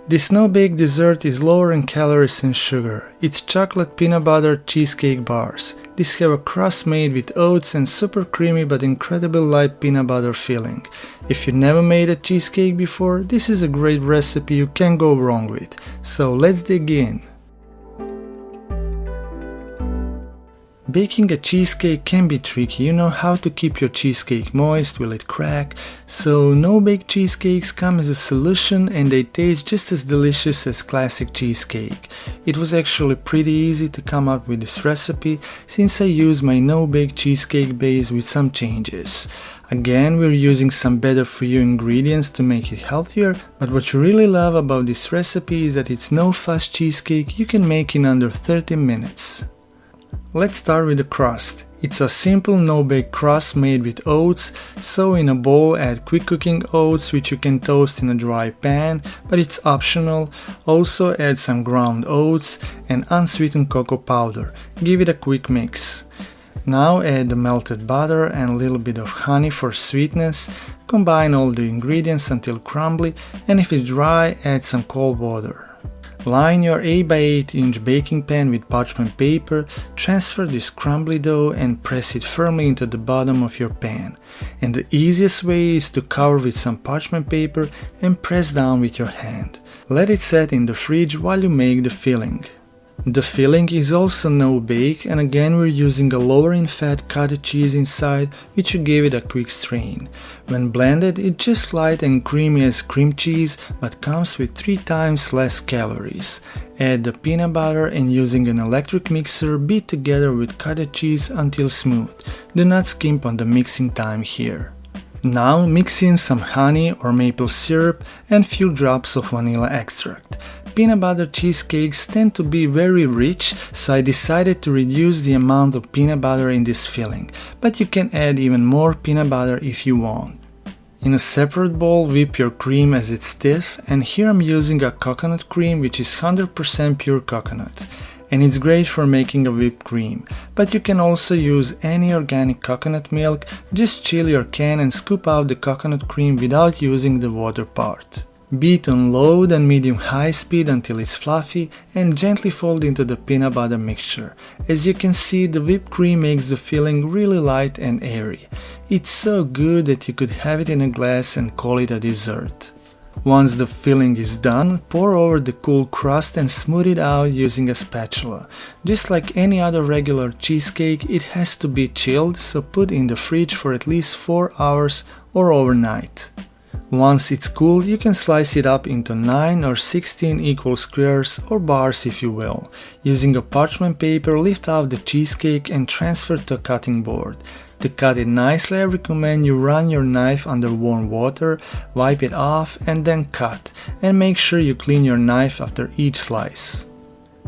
This no-bake dessert is lower in calories and sugar. It's chocolate peanut butter cheesecake bars. These have a crust made with oats and super creamy but incredibly light peanut butter filling. If you never made a cheesecake before, this is a great recipe you can't go wrong with. So let's dig in. Baking a cheesecake can be tricky. You know how to keep your cheesecake moist, will it crack? So no-bake cheesecakes come as a solution and they taste just as delicious as classic cheesecake. It was actually pretty easy to come up with this recipe since I used my no-bake cheesecake base with some changes. Again, we're using some better for you ingredients to make it healthier, but what you really love about this recipe is that it's no fuss cheesecake you can make in under 30 minutes. Let's start with the crust. It's a simple no-bake crust made with oats, so in a bowl add quick cooking oats which you can toast in a dry pan, but it's optional. Also add some ground oats and unsweetened cocoa powder. Give it a quick mix. Now add the melted butter and a little bit of honey for sweetness. Combine all the ingredients until crumbly, and if it's dry, add some cold water. Line your 8x8 inch baking pan with parchment paper, transfer this crumbly dough and press it firmly into the bottom of your pan. And the easiest way is to cover with some parchment paper and press down with your hand. Let it set in the fridge while you make the filling. The filling is also no-bake, and again we're using a lower in fat cottage cheese inside, which you give it a quick strain. When blended, it's just light and creamy as cream cheese, but comes with 3 times less calories. Add the peanut butter and using an electric mixer beat together with cottage cheese until smooth. Do not skimp on the mixing time here. Now mix in some honey or maple syrup and few drops of vanilla extract. Peanut butter cheesecakes tend to be very rich, so I decided to reduce the amount of peanut butter in this filling, but you can add even more peanut butter if you want. In a separate bowl, whip your cream as it's stiff, and here I'm using a coconut cream which is 100% pure coconut. And it's great for making a whipped cream, but you can also use any organic coconut milk. Just chill your can and scoop out the coconut cream without using the water part. Beat on low and medium-high speed until it's fluffy and gently fold into the peanut butter mixture. As you can see, the whipped cream makes the filling really light and airy. It's so good that you could have it in a glass and call it a dessert. Once the filling is done, pour over the cool crust and smooth it out using a spatula. Just like any other regular cheesecake, it has to be chilled, so put in the fridge for at least 4 hours or overnight. Once it's cool, you can slice it up into 9 or 16 equal squares or bars if you will. Using a parchment paper, lift out the cheesecake and transfer to a cutting board. To cut it nicely, I recommend you run your knife under warm water, wipe it off and then cut, and make sure you clean your knife after each slice.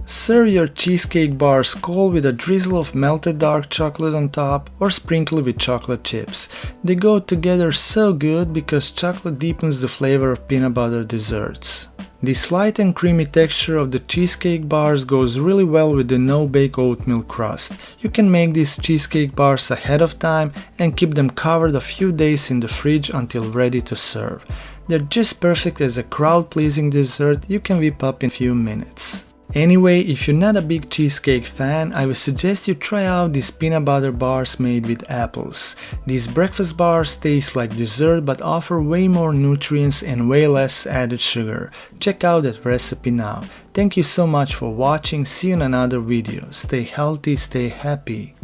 Serve your cheesecake bars cold with a drizzle of melted dark chocolate on top or sprinkle with chocolate chips. They go together so good because chocolate deepens the flavor of peanut butter desserts. This light and creamy texture of the cheesecake bars goes really well with the no-bake oatmeal crust. You can make these cheesecake bars ahead of time and keep them covered a few days in the fridge until ready to serve. They're just perfect as a crowd-pleasing dessert you can whip up in a few minutes. Anyway, if you're not a big cheesecake fan, I would suggest you try out these peanut butter bars made with apples. These breakfast bars taste like dessert but offer way more nutrients and way less added sugar. Check out that recipe now. Thank you so much for watching. See you in another video. Stay healthy, stay happy.